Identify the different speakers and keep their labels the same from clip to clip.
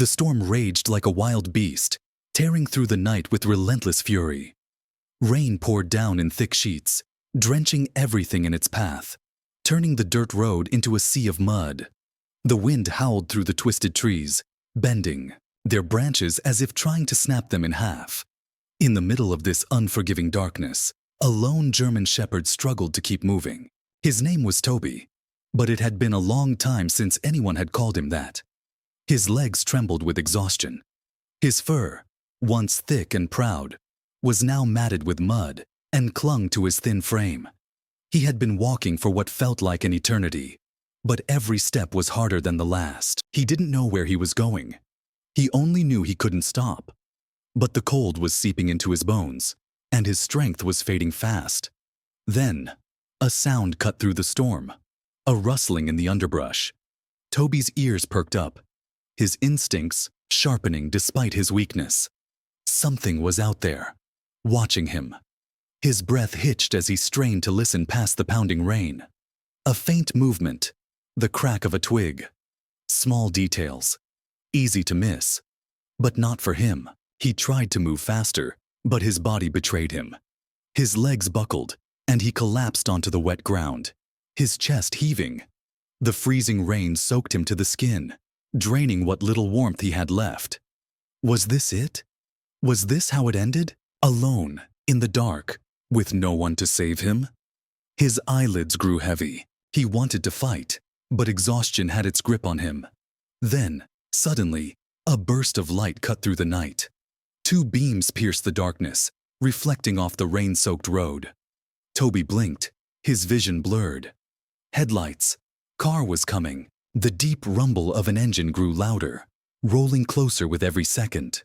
Speaker 1: The storm raged like a wild beast, tearing through the night with relentless fury. Rain poured down in thick sheets, drenching everything in its path, turning the dirt road into a sea of mud. The wind howled through the twisted trees, bending, their branches as if trying to snap them in half. In the middle of this unforgiving darkness, a lone German shepherd struggled to keep moving. His name was Toby, but it had been a long time since anyone had called him that. His legs trembled with exhaustion. His fur, once thick and proud, was now matted with mud and clung to his thin frame. He had been walking for what felt like an eternity, but every step was harder than the last. He didn't know where he was going. He only knew he couldn't stop. But the cold was seeping into his bones, and his strength was fading fast. Then, a sound cut through the storm, a rustling in the underbrush. Toby's ears perked up, his instincts sharpening despite his weakness. Something was out there, watching him. His breath hitched as he strained to listen past the pounding rain. A faint movement, the crack of a twig. Small details, easy to miss. But not for him. He tried to move faster, but his body betrayed him. His legs buckled, and he collapsed onto the wet ground, his chest heaving. The freezing rain soaked him to the skin, draining what little warmth he had left. Was this it? Was this how it ended? Alone, in the dark, with no one to save him? His eyelids grew heavy. He wanted to fight, but exhaustion had its grip on him. Then, suddenly, a burst of light cut through the night. Two beams pierced the darkness, reflecting off the rain-soaked road. Toby blinked, his vision blurred. Headlights. Car was coming. The deep rumble of an engine grew louder, rolling closer with every second.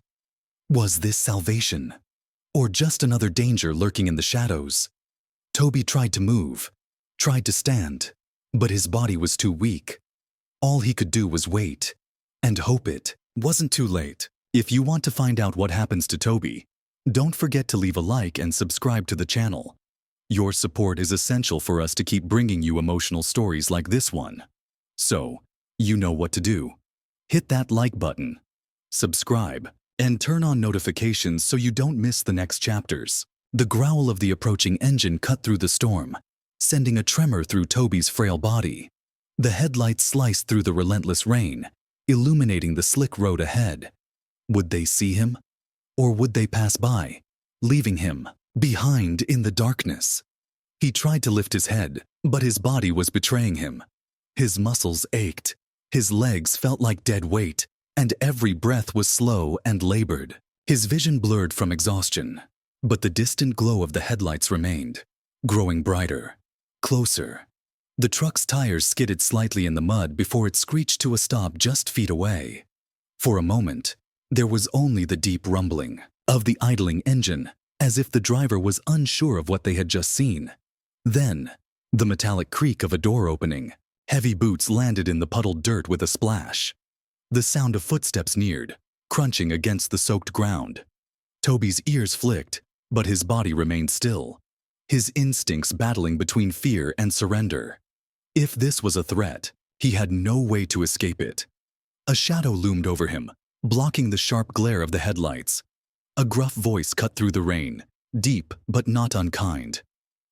Speaker 1: Was this salvation? Or just another danger lurking in the shadows? Toby tried to move, tried to stand, but his body was too weak. All he could do was wait, and hope it wasn't too late. If you want to find out what happens to Toby, don't forget to leave a like and subscribe to the channel. Your support is essential for us to keep bringing you emotional stories like this one. So, you know what to do. Hit that like button, subscribe, and turn on notifications so you don't miss the next chapters. The growl of the approaching engine cut through the storm, sending a tremor through Toby's frail body. The headlights sliced through the relentless rain, illuminating the slick road ahead. Would they see him? Or would they pass by, leaving him behind in the darkness? He tried to lift his head, but his body was betraying him. His muscles ached, his legs felt like dead weight, and every breath was slow and labored. His vision blurred from exhaustion, but the distant glow of the headlights remained, growing brighter, closer. The truck's tires skidded slightly in the mud before it screeched to a stop just feet away. For a moment, there was only the deep rumbling of the idling engine, as if the driver was unsure of what they had just seen. Then, the metallic creak of a door opening. Heavy boots landed in the puddled dirt with a splash. The sound of footsteps neared, crunching against the soaked ground. Toby's ears flicked, but his body remained still, his instincts battling between fear and surrender. If this was a threat, he had no way to escape it. A shadow loomed over him, blocking the sharp glare of the headlights. A gruff voice cut through the rain, deep but not unkind.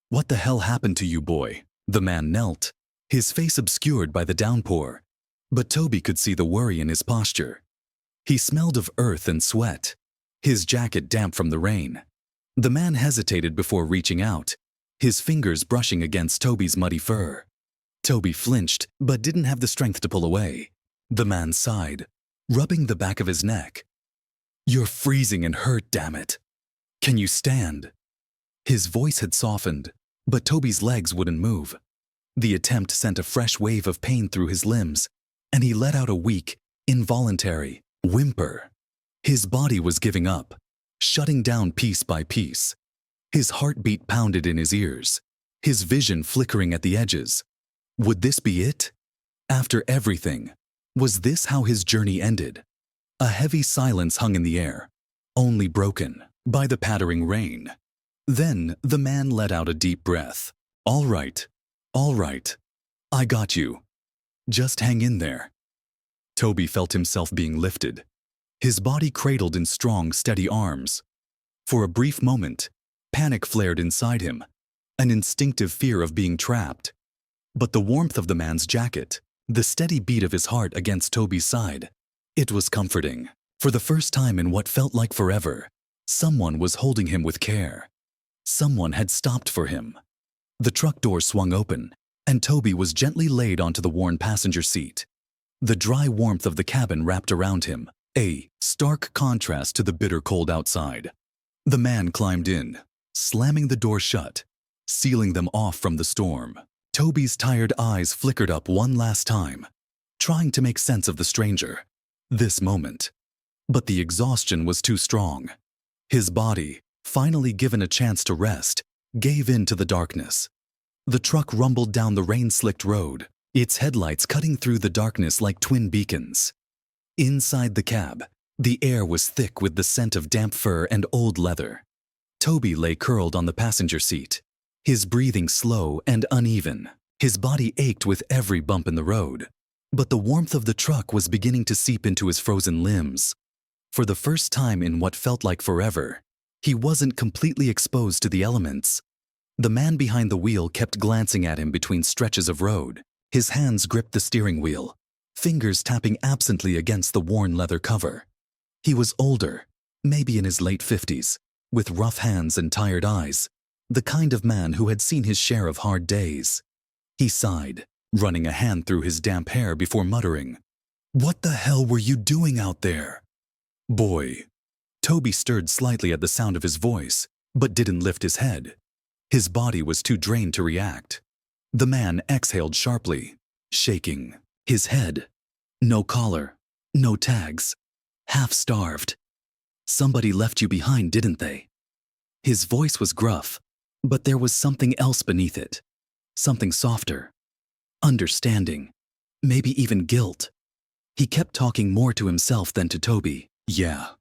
Speaker 1: "What the hell happened to you, boy?" The man knelt, his face obscured by the downpour, but Toby could see the worry in his posture. He smelled of earth and sweat, his jacket damp from the rain. The man hesitated before reaching out, his fingers brushing against Toby's muddy fur. Toby flinched, but didn't have the strength to pull away. The man sighed, rubbing the back of his neck. "You're freezing and hurt, damn it. Can you stand?" His voice had softened, but Toby's legs wouldn't move. The attempt sent a fresh wave of pain through his limbs, and he let out a weak, involuntary whimper. His body was giving up, shutting down piece by piece. His heartbeat pounded in his ears, his vision flickering at the edges. Would this be it? After everything, was this how his journey ended? A heavy silence hung in the air, only broken by the pattering rain. Then the man let out a deep breath. All right, I got you. Just hang in there." Toby felt himself being lifted, his body cradled in strong, steady arms. For a brief moment, panic flared inside him, an instinctive fear of being trapped. But the warmth of the man's jacket, the steady beat of his heart against Toby's side, it was comforting. For the first time in what felt like forever, someone was holding him with care. Someone had stopped for him. The truck door swung open, and Toby was gently laid onto the worn passenger seat. The dry warmth of the cabin wrapped around him, a stark contrast to the bitter cold outside. The man climbed in, slamming the door shut, sealing them off from the storm. Toby's tired eyes flickered up one last time, trying to make sense of the stranger, this moment. But the exhaustion was too strong. His body, finally given a chance to rest, gave in to the darkness. The truck rumbled down the rain-slicked road, its headlights cutting through the darkness like twin beacons. Inside the cab, the air was thick with the scent of damp fur and old leather. Toby lay curled on the passenger seat, his breathing slow and uneven. His body ached with every bump in the road, but the warmth of the truck was beginning to seep into his frozen limbs. For the first time in what felt like forever, he wasn't completely exposed to the elements. The man behind the wheel kept glancing at him between stretches of road. His hands gripped the steering wheel, fingers tapping absently against the worn leather cover. He was older, maybe in his late 50s, with rough hands and tired eyes, the kind of man who had seen his share of hard days. He sighed, running a hand through his damp hair before muttering, "What the hell were you doing out there?" "Boy." Toby stirred slightly at the sound of his voice, but didn't lift his head. His body was too drained to react. The man exhaled sharply, shaking. His head, no collar, no tags, half-starved. "Somebody left you behind, didn't they?" His voice was gruff, but there was something else beneath it. Something softer. Understanding. Maybe even guilt. He kept talking more to himself than to Toby. "Yeah.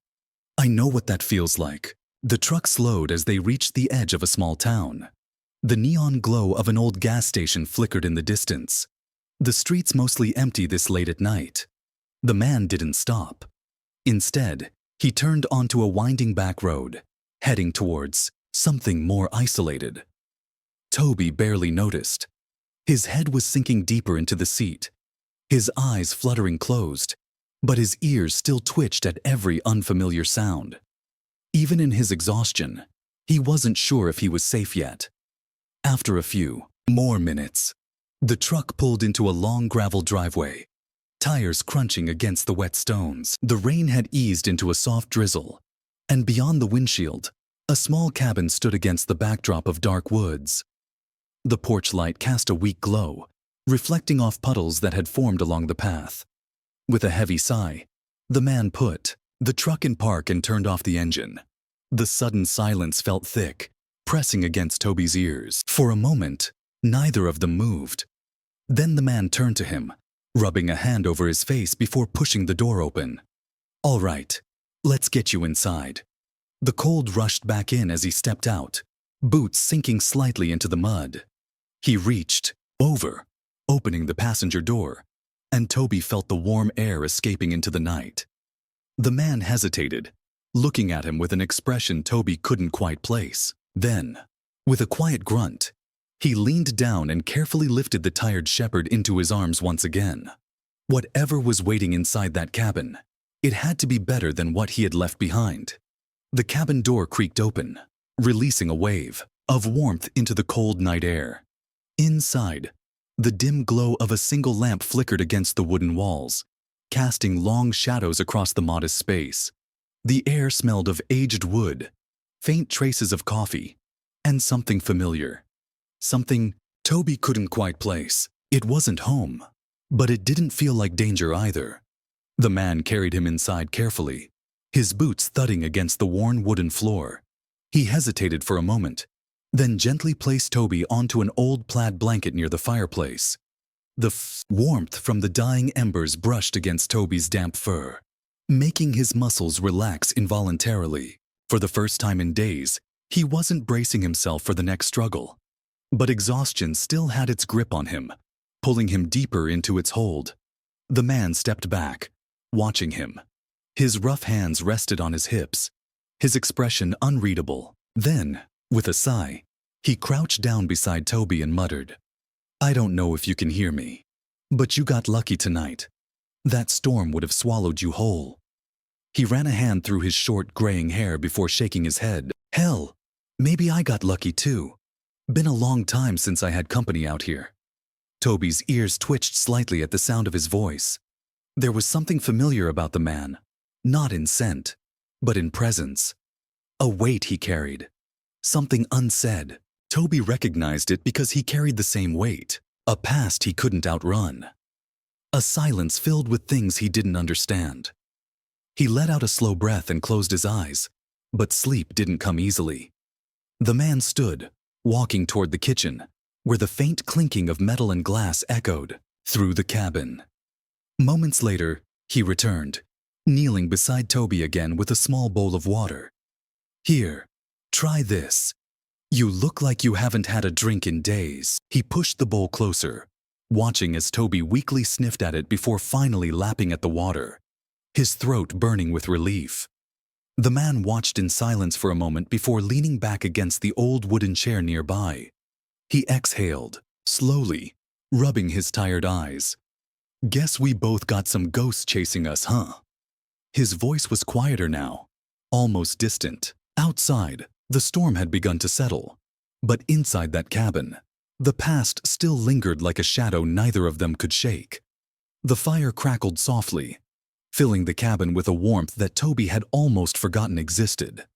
Speaker 1: I know what that feels like." The truck slowed as they reached the edge of a small town. The neon glow of an old gas station flickered in the distance. The streets mostly empty this late at night. The man didn't stop. Instead, he turned onto a winding back road, heading towards something more isolated. Toby barely noticed. His head was sinking deeper into the seat, his eyes fluttering closed, but his ears still twitched at every unfamiliar sound. Even in his exhaustion, he wasn't sure if he was safe yet. After a few more minutes, the truck pulled into a long gravel driveway, tires crunching against the wet stones. The rain had eased into a soft drizzle, and beyond the windshield, a small cabin stood against the backdrop of dark woods. The porch light cast a weak glow, reflecting off puddles that had formed along the path. With a heavy sigh, the man put the truck in park and turned off the engine. The sudden silence felt thick, pressing against Toby's ears. For a moment, neither of them moved. Then the man turned to him, rubbing a hand over his face before pushing the door open. "All right, let's get you inside." The cold rushed back in as he stepped out, boots sinking slightly into the mud. He reached over, opening the passenger door, and Toby felt the warm air escaping into the night. The man hesitated, looking at him with an expression Toby couldn't quite place. Then, with a quiet grunt, he leaned down and carefully lifted the tired shepherd into his arms once again. Whatever was waiting inside that cabin, it had to be better than what he had left behind. The cabin door creaked open, releasing a wave of warmth into the cold night air. Inside, the dim glow of a single lamp flickered against the wooden walls, casting long shadows across the modest space. The air smelled of aged wood, faint traces of coffee, and something familiar. Something Toby couldn't quite place. It wasn't home, but it didn't feel like danger either. The man carried him inside carefully, his boots thudding against the worn wooden floor. He hesitated for a moment, then gently placed Toby onto an old plaid blanket near the fireplace. The warmth from the dying embers brushed against Toby's damp fur, making his muscles relax involuntarily. For the first time in days, he wasn't bracing himself for the next struggle. But exhaustion still had its grip on him, pulling him deeper into its hold. The man stepped back, watching him. His rough hands rested on his hips, his expression unreadable. Then, with a sigh, he crouched down beside Toby and muttered, "I don't know if you can hear me, but you got lucky tonight. That storm would have swallowed you whole." He ran a hand through his short, graying hair before shaking his head. "Hell, maybe I got lucky too. Been a long time since I had company out here." Toby's ears twitched slightly at the sound of his voice. There was something familiar about the man, not in scent, but in presence. A weight he carried, something unsaid. Toby recognized it because he carried the same weight, a past he couldn't outrun. A silence filled with things he didn't understand. He let out a slow breath and closed his eyes, but sleep didn't come easily. The man stood, walking toward the kitchen, where the faint clinking of metal and glass echoed through the cabin. Moments later, he returned, kneeling beside Toby again with a small bowl of water. "Here, try this. You look like you haven't had a drink in days." He pushed the bowl closer, watching as Toby weakly sniffed at it before finally lapping at the water, his throat burning with relief. The man watched in silence for a moment before leaning back against the old wooden chair nearby. He exhaled, slowly, rubbing his tired eyes. "Guess we both got some ghosts chasing us, huh?" His voice was quieter now, almost distant. Outside, the storm had begun to settle, but inside that cabin, the past still lingered like a shadow neither of them could shake. The fire crackled softly, filling the cabin with a warmth that Toby had almost forgotten existed.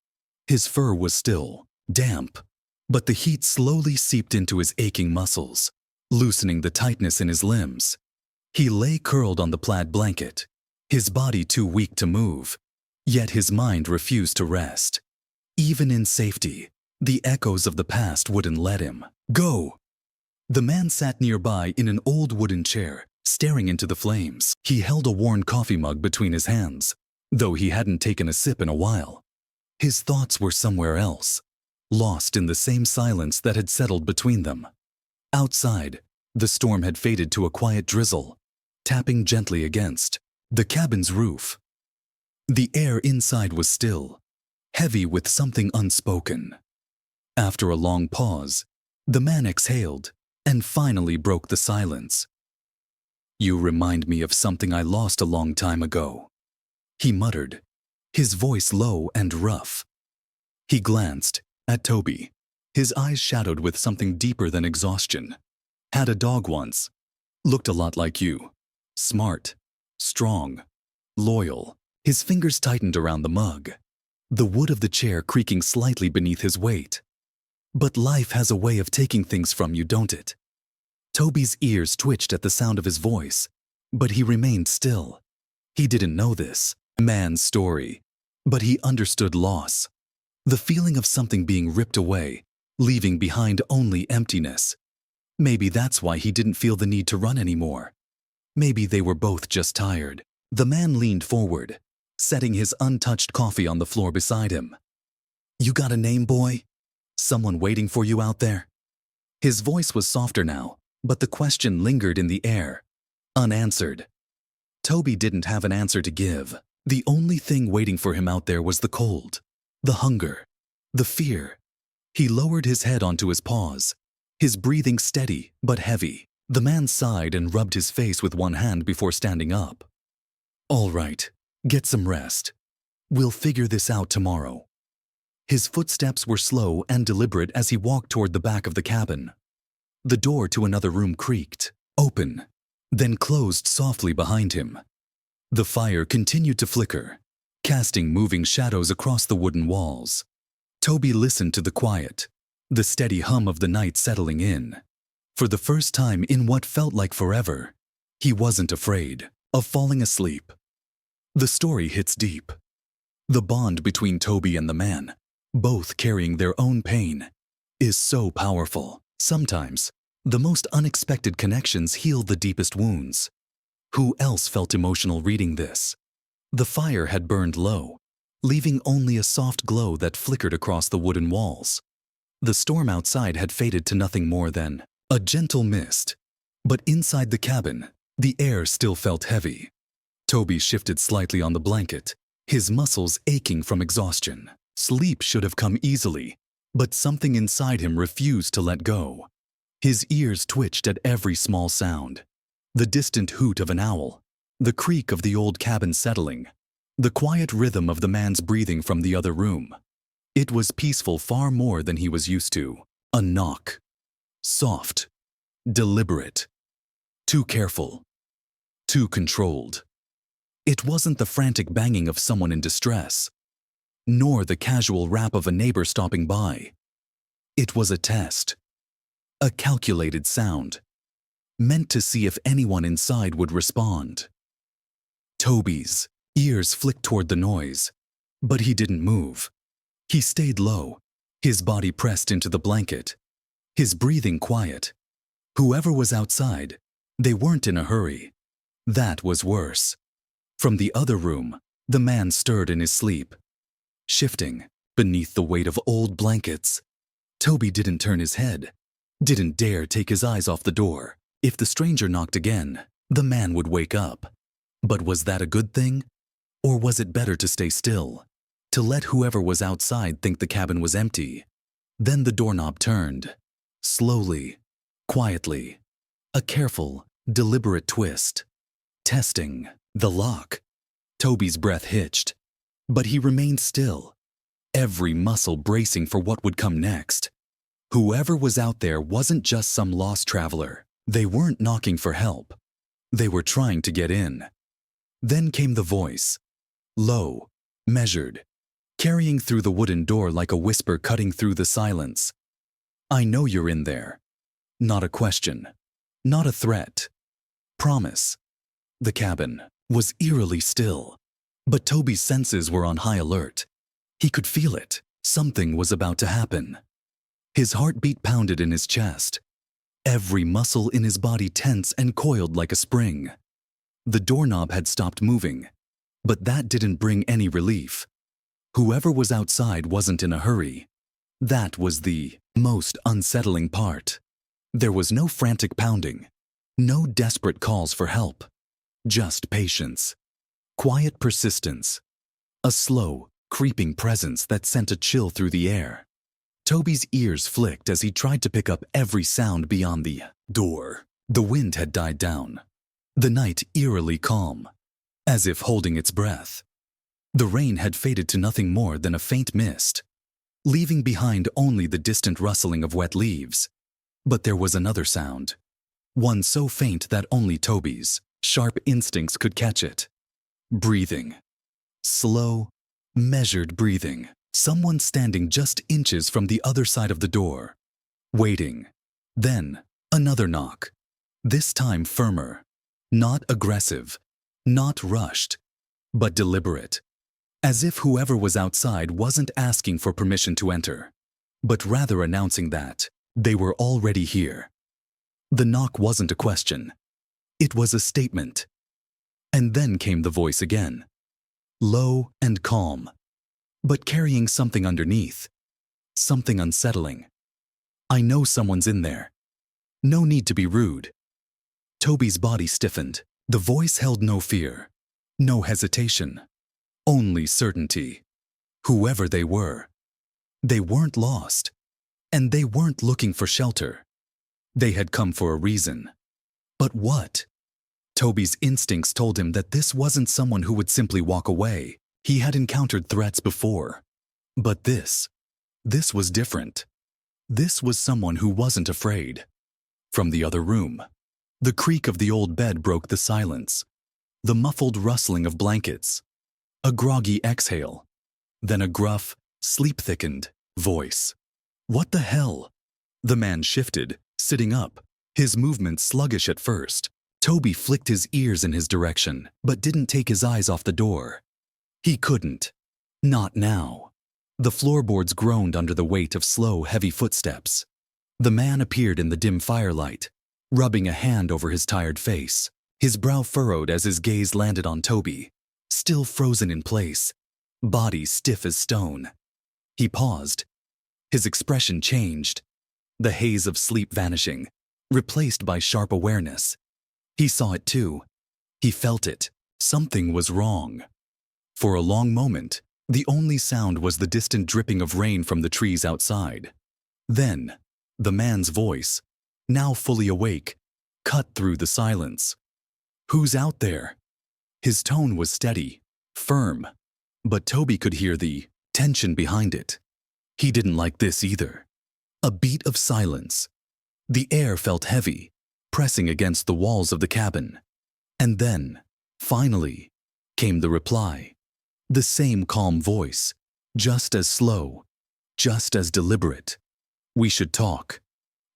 Speaker 1: His fur was still, damp, but the heat slowly seeped into his aching muscles, loosening the tightness in his limbs. He lay curled on the plaid blanket, his body too weak to move, yet his mind refused to rest. Even in safety, the echoes of the past wouldn't let him go. The man sat nearby in an old wooden chair, staring into the flames. He held a worn coffee mug between his hands, though he hadn't taken a sip in a while. His thoughts were somewhere else, lost in the same silence that had settled between them. Outside, the storm had faded to a quiet drizzle, tapping gently against the cabin's roof. The air inside was still, heavy with something unspoken. After a long pause, the man exhaled and finally broke the silence. "You remind me of something I lost a long time ago," he muttered, his voice low and rough. He glanced at Toby, his eyes shadowed with something deeper than exhaustion. "Had a dog once. Looked a lot like you. Smart, strong, loyal." His fingers tightened around the mug, the wood of the chair creaking slightly beneath his weight. "But life has a way of taking things from you, don't it?" Toby's ears twitched at the sound of his voice, but he remained still. He didn't know this man's story, but he understood loss. The feeling of something being ripped away, leaving behind only emptiness. Maybe that's why he didn't feel the need to run anymore. Maybe they were both just tired. The man leaned forward, setting his untouched coffee on the floor beside him. "You got a name, boy? Someone waiting for you out there?" His voice was softer now, but the question lingered in the air, unanswered. Toby didn't have an answer to give. The only thing waiting for him out there was the cold, the hunger, the fear. He lowered his head onto his paws, his breathing steady but heavy. The man sighed and rubbed his face with one hand before standing up. "All right, get some rest. We'll figure this out tomorrow." His footsteps were slow and deliberate as he walked toward the back of the cabin. The door to another room creaked, open, then closed softly behind him. The fire continued to flicker, casting moving shadows across the wooden walls. Toby listened to the quiet, the steady hum of the night settling in. For the first time in what felt like forever, he wasn't afraid of falling asleep. The story hits deep. The bond between Toby and the man, both carrying their own pain, is so powerful. Sometimes, the most unexpected connections heal the deepest wounds. Who else felt emotional reading this? The fire had burned low, leaving only a soft glow that flickered across the wooden walls. The storm outside had faded to nothing more than a gentle mist. But inside the cabin, the air still felt heavy. Toby shifted slightly on the blanket, his muscles aching from exhaustion. Sleep should have come easily, but something inside him refused to let go. His ears twitched at every small sound. The distant hoot of an owl, the creak of the old cabin settling, the quiet rhythm of the man's breathing from the other room. It was peaceful far more than he was used to. A knock. Soft. Deliberate. Too careful. Too controlled. It wasn't the frantic banging of someone in distress, nor the casual rap of a neighbor stopping by. It was a test. A calculated sound, meant to see if anyone inside would respond. Toby's ears flicked toward the noise, but he didn't move. He stayed low, his body pressed into the blanket, his breathing quiet. Whoever was outside, they weren't in a hurry. That was worse. From the other room, the man stirred in his sleep, shifting beneath the weight of old blankets. Toby didn't turn his head, didn't dare take his eyes off the door. If the stranger knocked again, the man would wake up. But was that a good thing? Or was it better to stay still, to let whoever was outside think the cabin was empty? Then the doorknob turned, slowly, quietly, a careful, deliberate twist. Testing the lock. Toby's breath hitched, but he remained still, every muscle bracing for what would come next. Whoever was out there wasn't just some lost traveler. They weren't knocking for help. They were trying to get in. Then came the voice, low, measured, carrying through the wooden door like a whisper cutting through the silence. I know you're in there. Not a question. Not a threat. Promise. The cabin was eerily still, but Toby's senses were on high alert. He could feel it. Something was about to happen. His heartbeat pounded in his chest, every muscle in his body tense and coiled like a spring. The doorknob had stopped moving, but that didn't bring any relief. Whoever was outside wasn't in a hurry. That was the most unsettling part. There was no frantic pounding, no desperate calls for help. Just patience, quiet persistence, a slow, creeping presence that sent a chill through the air. Toby's ears flicked as he tried to pick up every sound beyond the door. The wind had died down, the night eerily calm, as if holding its breath. The rain had faded to nothing more than a faint mist, leaving behind only the distant rustling of wet leaves. But there was another sound, one so faint that only Toby's sharp instincts could catch it. Breathing. Slow, measured breathing. Someone standing just inches from the other side of the door, waiting. Then, another knock. This time firmer. Not aggressive. Not rushed. But deliberate. As if whoever was outside wasn't asking for permission to enter, but rather announcing that they were already here. The knock wasn't a question. It was a statement. And then came the voice again. Low and calm, but carrying something underneath. Something unsettling. I know someone's in there. No need to be rude. Toby's body stiffened. The voice held no fear, no hesitation, only certainty. Whoever they weren't lost, and they weren't looking for shelter. They had come for a reason. But what? Toby's instincts told him that this wasn't someone who would simply walk away. He had encountered threats before. But this was different. This was someone who wasn't afraid. From the other room, the creak of the old bed broke the silence. The muffled rustling of blankets. A groggy exhale. Then a gruff, sleep-thickened voice. What the hell? The man shifted, sitting up, his movements sluggish at first. Toby flicked his ears in his direction, but didn't take his eyes off the door. He couldn't. Not now. The floorboards groaned under the weight of slow, heavy footsteps. The man appeared in the dim firelight, rubbing a hand over his tired face, his brow furrowed as his gaze landed on Toby, still frozen in place, body stiff as stone. He paused. His expression changed, the haze of sleep vanishing, replaced by sharp awareness. He saw it too. He felt it. Something was wrong. For a long moment, the only sound was the distant dripping of rain from the trees outside. Then, the man's voice, now fully awake, cut through the silence. "Who's out there?" His tone was steady, firm, but Toby could hear the tension behind it. He didn't like this either. A beat of silence. The air felt heavy, pressing against the walls of the cabin. And then, finally, came the reply. The same calm voice, just as slow, just as deliberate. "We should talk."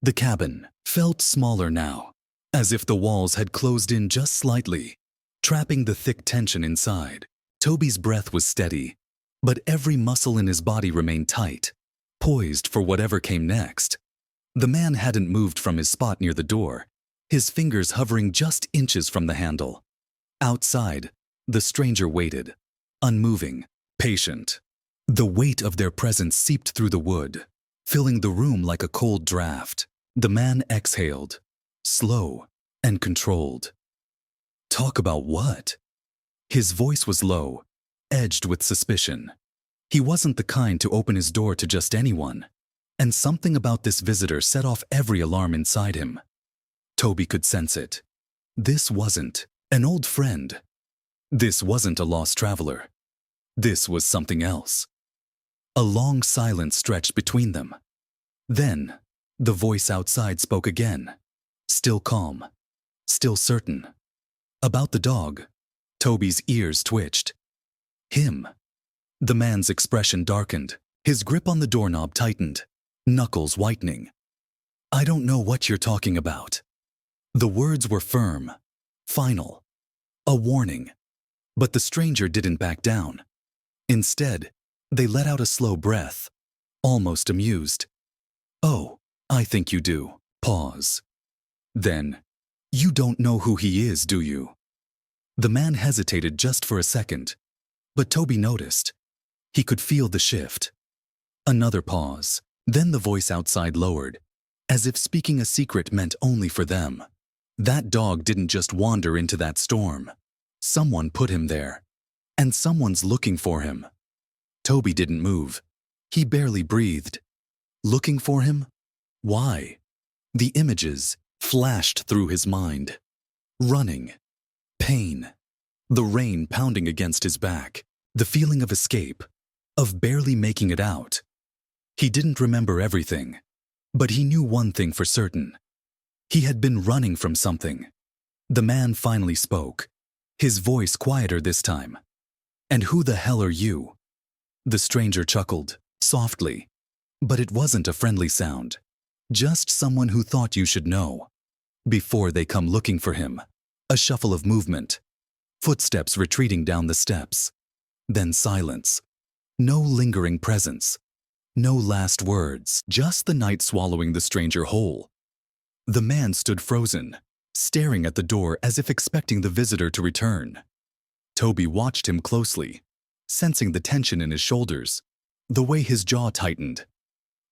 Speaker 1: The cabin felt smaller now, as if the walls had closed in just slightly, trapping the thick tension inside. Toby's breath was steady, but every muscle in his body remained tight, poised for whatever came next. The man hadn't moved from his spot near the door, his fingers hovering just inches from the handle. Outside, the stranger waited, unmoving, patient. The weight of their presence seeped through the wood, filling the room like a cold draft. The man exhaled, slow and controlled. "Talk about what?" His voice was low, edged with suspicion. He wasn't the kind to open his door to just anyone, and something about this visitor set off every alarm inside him. Toby could sense it. This wasn't an old friend. This wasn't a lost traveler. This was something else. A long silence stretched between them. Then, the voice outside spoke again, still calm, still certain. About the dog, Toby's ears twitched. Him. The man's expression darkened, his grip on the doorknob tightened, knuckles whitening. "I don't know what you're talking about." The words were firm, final, a warning. But the stranger didn't back down. Instead, they let out a slow breath, almost amused. "Oh, I think you do." Pause. Then, "You don't know who he is, do you?" The man hesitated just for a second, but Toby noticed. He could feel the shift. Another pause. Then the voice outside lowered, as if speaking a secret meant only for them. That dog didn't just wander into that storm. Someone put him there, and someone's looking for him. Toby didn't move. He barely breathed. Looking for him? Why? The images flashed through his mind. Running. Pain. The rain pounding against his back. The feeling of escape. Of barely making it out. He didn't remember everything, but he knew one thing for certain. He had been running from something. The man finally spoke, his voice quieter this time. "And who the hell are you?" The stranger chuckled, softly. But it wasn't a friendly sound. Just someone who thought you should know. Before they come looking for him. A shuffle of movement. Footsteps retreating down the steps. Then silence. No lingering presence. No last words. Just the night swallowing the stranger whole. The man stood frozen, staring at the door as if expecting the visitor to return. Toby watched him closely, sensing the tension in his shoulders, the way his jaw tightened.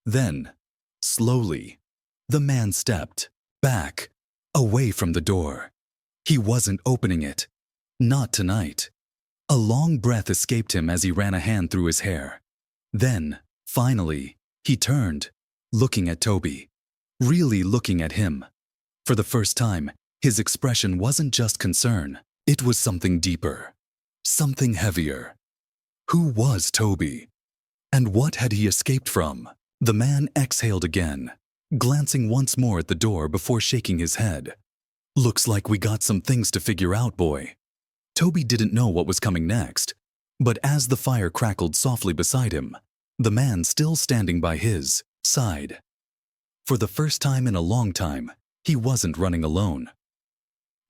Speaker 1: Then, slowly, the man stepped back, away from the door. He wasn't opening it. Not tonight. A long breath escaped him as he ran a hand through his hair. Then, finally, he turned, looking at Toby. Really looking at him. For the first time, his expression wasn't just concern. It was something deeper. Something heavier. Who was Toby? And what had he escaped from? The man exhaled again, glancing once more at the door before shaking his head. "Looks like we got some things to figure out, boy." Toby didn't know what was coming next, but as the fire crackled softly beside him, the man still standing by his side. For the first time in a long time, he wasn't running alone.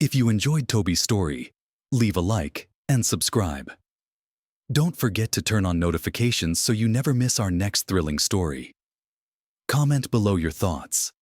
Speaker 1: If you enjoyed Toby's story, leave a like and subscribe. Don't forget to turn on notifications so you never miss our next thrilling story. Comment below your thoughts.